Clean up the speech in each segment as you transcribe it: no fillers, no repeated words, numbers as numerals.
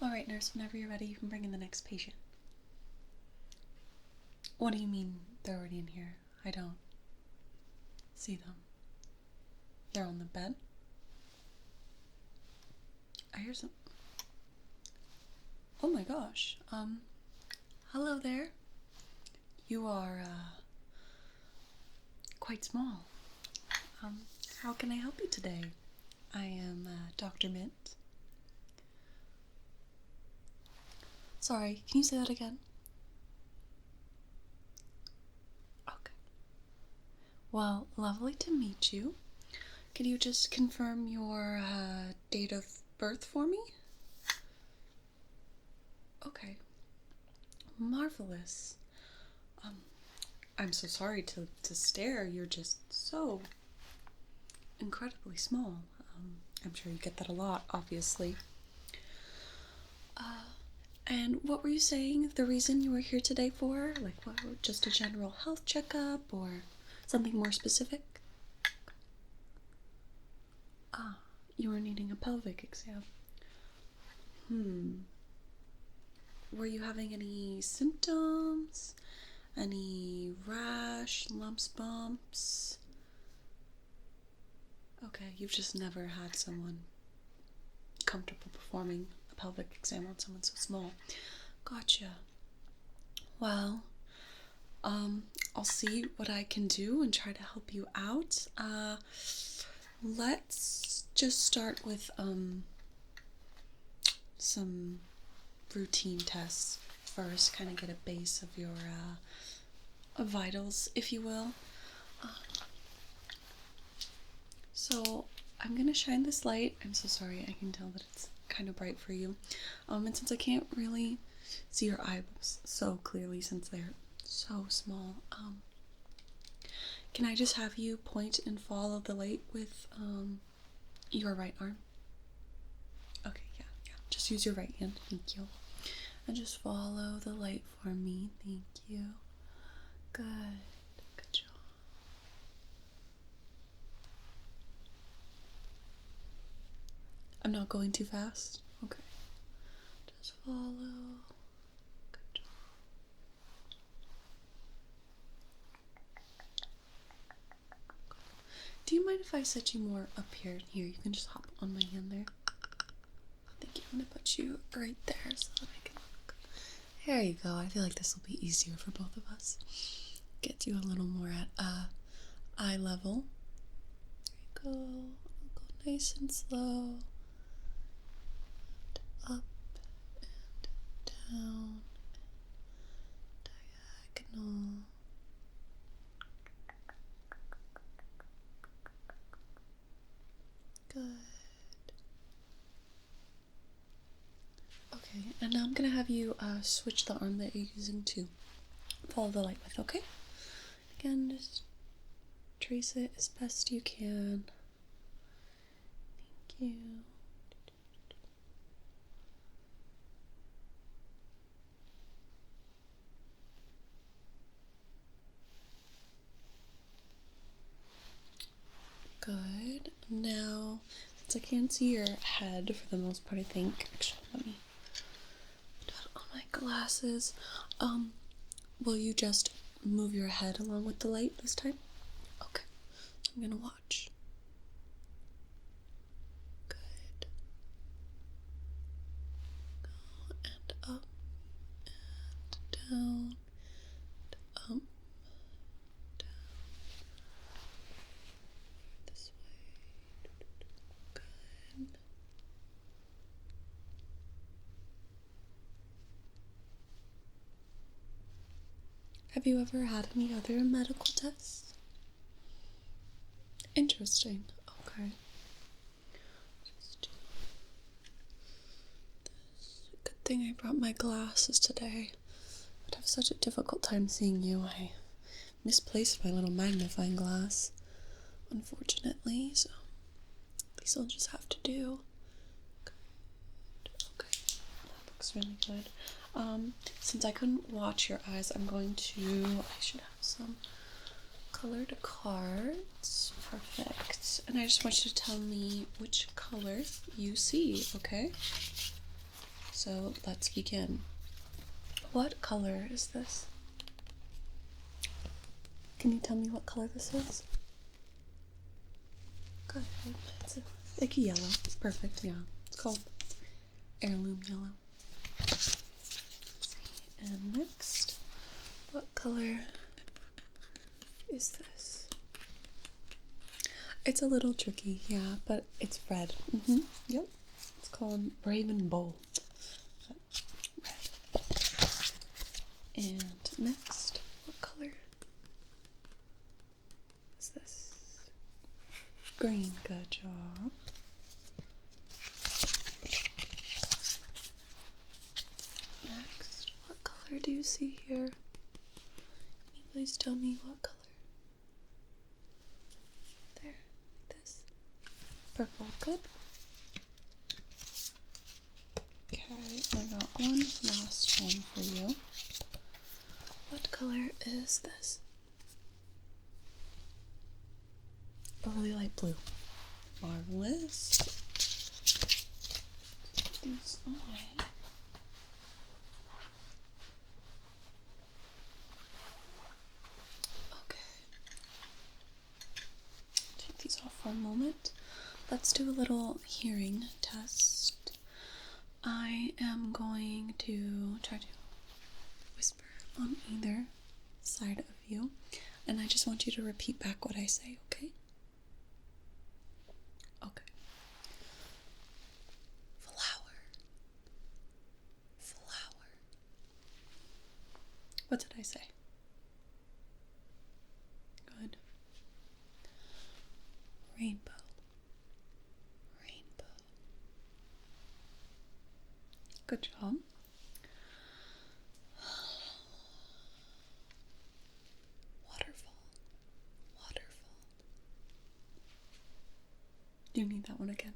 Alright, nurse, whenever you're ready, you can bring in the next patient. What do you mean they're already in here? I don't see them. They're on the bed? I hear some... Oh my gosh. Hello there. You are, quite small. How can I help you today? I am, Dr. Mint. Sorry, can you say that again? Okay. Well, lovely to meet you. Can you just confirm your, date of birth for me? Okay. Marvelous. I'm so sorry to stare. You're just so incredibly small. I'm sure you get that a lot, obviously. And what were you saying the reason you were here today for? Like, what, just a general health checkup or something more specific? Ah, you were needing a pelvic exam. Were you having any symptoms? Any rash, lumps, bumps? Okay, you've just never had someone comfortable performing a pelvic exam on someone so small. Gotcha. Well, I'll see what I can do and try to help you out. Let's just start with, some routine tests first, kind of get a base of your, vitals, if you will. So I'm gonna shine this light. I'm so sorry, I can tell that it's kind of bright for you. And since I can't really see your eyes so clearly since they're so small, can I just have you point and follow the light with your right arm? Okay, yeah. Just use your right hand. Thank you. And just follow the light for me. Thank you. Good. Good job. I'm not going too fast? Okay. Just follow. Good job. Do you mind if I set you more up here? Here, you can just hop on my hand there. Thank you. I'm gonna put you right there so that I can look. There you go. I feel like this will be easier for both of us. Get you a little more at eye level. There you go. I'll go nice and slow. And up and down. Diagonal. Good. Okay, and now I'm gonna have you switch the arm that you're using to follow the light with, okay? Again, just trace it as best you can. Thank you. Good. Now, since I can't see your head for the most part, I think. Actually, let me put that on my glasses. Will you just move your head along with the light this time? Okay. I'm gonna watch. Good. Go and up and down. And up. Down. This way. Good. Have you ever had any other medical tests? Interesting. Okay. Just do this. Good thing I brought my glasses today. I'd have such a difficult time seeing you. I misplaced my little magnifying glass, unfortunately, so these I'll just have to do. Good. Okay, that looks really good. Since I couldn't watch your eyes, I should have some colored cards. Perfect. And I just want you to tell me which color you see, okay? so let's begin. What color is this? Can you tell me what color this is? Good. It's a icky yellow. It's perfect, yeah. It's called heirloom yellow. Let's see. And next, what color is this? It's a little tricky, yeah, but it's red. Yep. It's called Brave and Bold. Red. And next, what color is this? Green. Good job. Next, what color do you see here? Can you please tell me what color? There, like this. Purple. Good. Okay, I got one last one for you. What color is this? A really light blue. Marvelous. Take these away. Okay. Take these off for a moment. Let's do a little hearing test. I am going to try to whisper on either side of you, and I just want you to repeat back what I say, okay? Okay. Flower. Flower. What did I say? Good. Rainbow. Rainbow. Good job. Waterfall. Waterfall. Do you need that one again?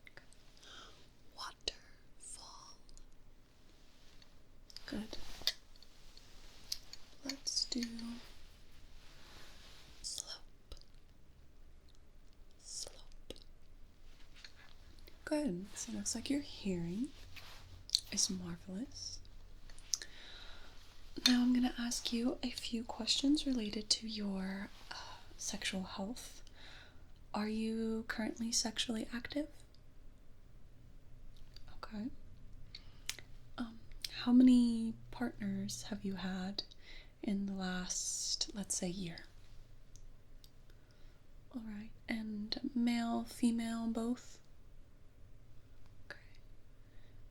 Okay. Waterfall. Good. Let's do slope. Slope. Good. So it looks like your hearing is marvelous. Now I'm going to ask you a few questions related to your sexual health. Are you currently sexually active? Okay. How many partners have you had in the last, let's say, year? All right. And male, female, both? Okay.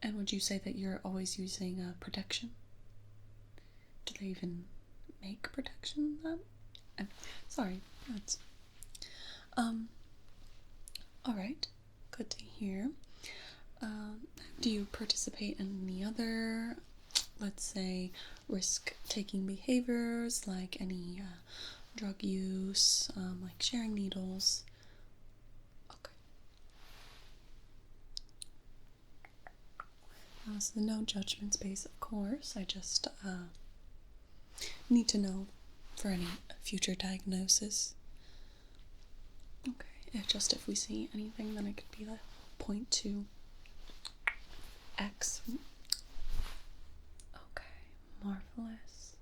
And would you say that you're always using protection? Do they even make protection then? Sorry. That's all right. Good to hear. Do you participate in any other, let's say, risk-taking behaviors, like any drug use, like sharing needles? Okay. So the no judgment space, of course. I just need to know for any future diagnosis. Okay. Just if we see anything, then it could be the point to X. Okay, marvelous.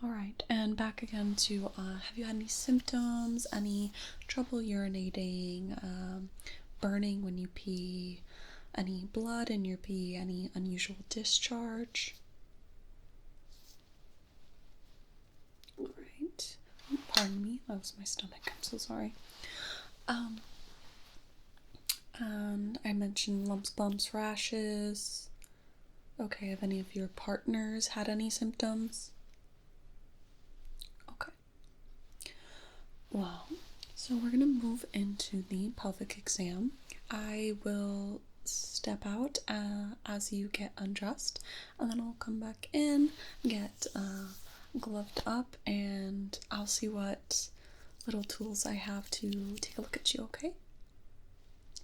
All right, and back again to, have you had any symptoms, any trouble urinating, burning when you pee, any blood in your pee, any unusual discharge? All right. Pardon me, that was my stomach. I'm so sorry. And I mentioned lumps, bumps, rashes. Okay, have any of your partners had any symptoms? Okay. Well, so we're going to move into the pelvic exam. I will step out as you get undressed, and then I'll come back in, get gloved up, and I'll see what little tools I have to take a look at you, okay?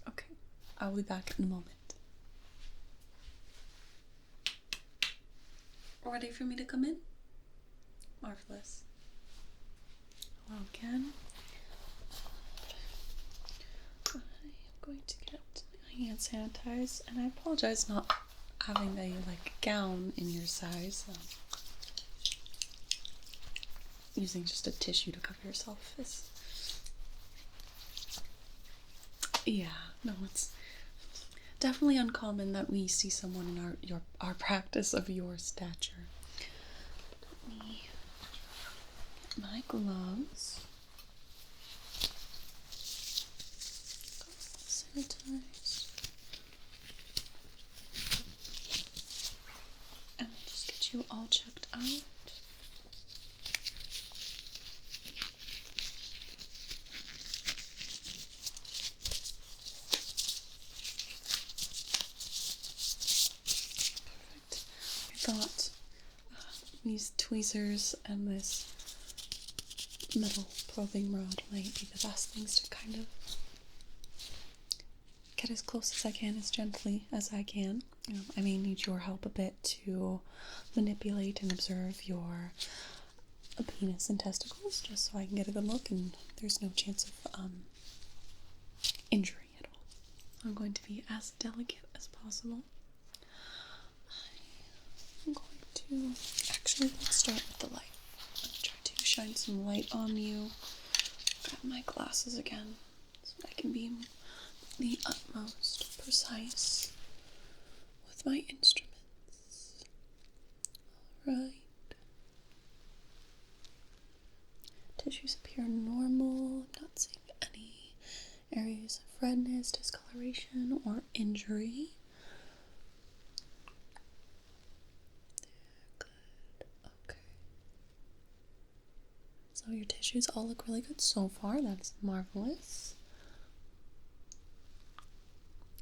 Okay, I'll be back in a moment. Ready for me to come in? Marvelous. Hello again. I'm going to get my hand sanitized, and I apologize not having a gown in your size, using just a tissue to cover yourself is, yeah, no, it's definitely uncommon that we see someone in our practice of your stature. Let me get my gloves. Sanitized. And I'll just get you all checked out. I thought these tweezers and this metal probing rod might be the best things to kind of get as close as I can, as gently as I can. I may need your help a bit to manipulate and observe your penis and testicles, just so I can get a good look and there's no chance of injury at all. I'm going to be as delicate as possible. I'm going to, actually, let's start with the light. I'm going to try to shine some light on you. Grab my glasses again so I can be the utmost precise with my instruments. Alright. Tissues appear normal. I'm not seeing any areas of redness, discoloration, or injury. Good. Okay. So your tissues all look really good so far. That's marvelous.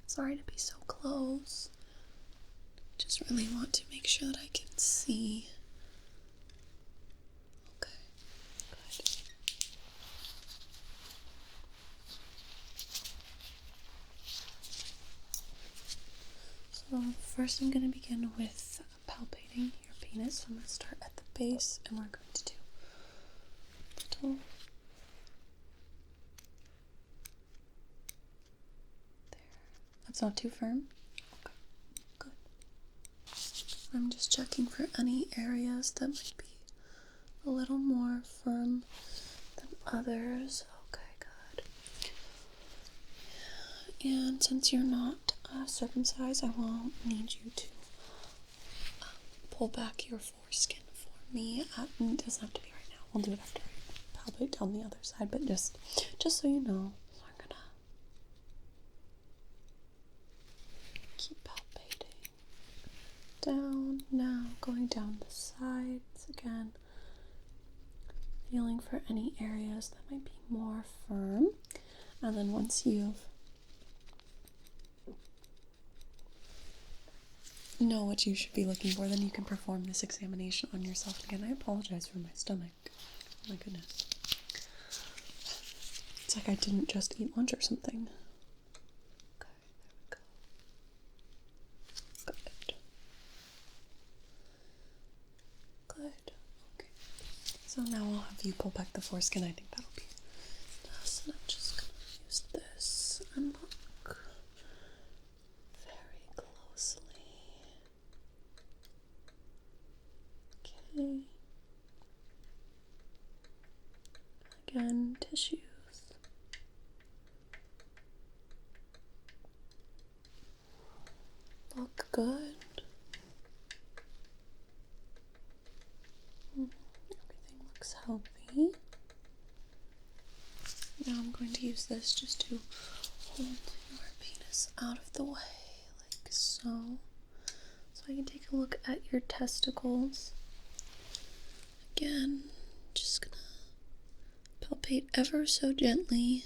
Sorry to be so close. Just really want to make sure that I can see. Okay, good. So first I'm going to begin with palpating your penis. I'm going to start at the base and we're going to do little. There. That's not too firm. Okay, good. I'm just checking for any areas that might be a little more firm than others. Okay, good. And since you're not circumcised, I will need you to pull back your foreskin for me. It doesn't have to be right now. We'll do it after I palpate down the other side, but just so you know, I'm gonna keep palpating down. Now going down the sides again, feeling for any areas that might be more firm, and then once you've know what you should be looking for, then you can perform this examination on yourself again. I apologize for my stomach. Oh my goodness. It's like I didn't just eat lunch or something. Okay, there we go. Good. Good. Okay. So now I'll have you pull back the foreskin. I think that'll be best. And I'm just gonna use this and look very closely. Okay. Again, tissues. Look good. Everything looks healthy. Now I'm going to use this just to hold your penis out of the way, like so. So I can take a look at your testicles. Again, just gonna palpate ever so gently,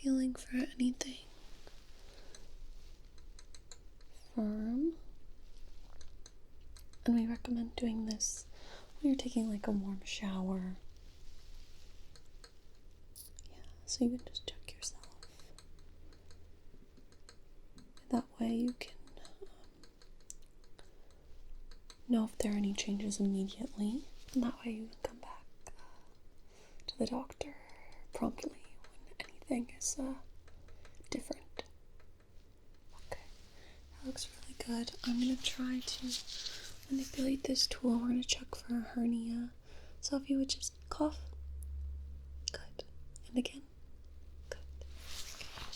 feeling for anything firm. And we recommend doing this when you're taking like a warm shower. Yeah, so you can just check yourself. That way you can know if there are any changes immediately. And that way you can come back to the doctor promptly when anything is different. Okay. That looks really good. I'm going to try to manipulate this tool. We're going to check for a hernia. So if you would just cough. Good. And again. Good.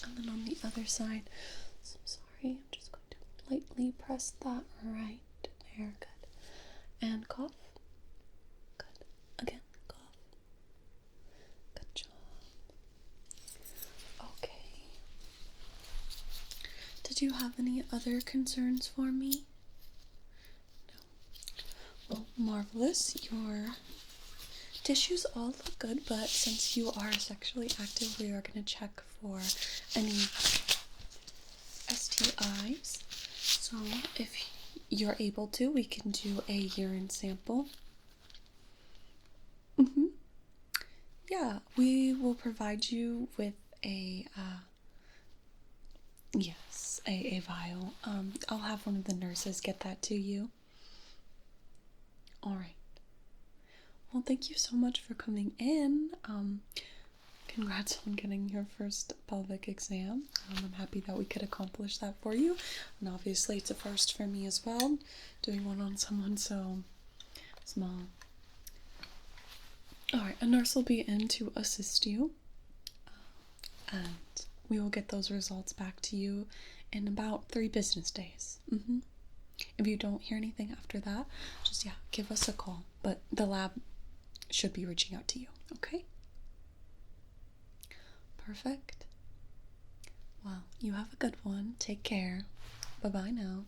And then on the other side. So I'm sorry. I'm just going to lightly press that right there. Good. And cough. Good. Again. Cough. Good job. Okay. Did you have any other concerns for me? No. Well, marvelous. Your tissues all look good, but since you are sexually active, we are going to check for any STIs. So if you're able to, we can do a urine sample. Yeah, we will provide you with a yes, a vial. I'll have one of the nurses get that to you. All right. Well, thank you so much for coming in. Congrats on getting your first pelvic exam. I'm happy that we could accomplish that for you. And obviously it's a first for me as well, doing one on someone so small. Alright, a nurse will be in to assist you. And we will get those results back to you in about 3 business days. If you don't hear anything after that, just give us a call. But the lab should be reaching out to you, okay? Perfect. Well, you have a good one. Take care. Bye-bye now.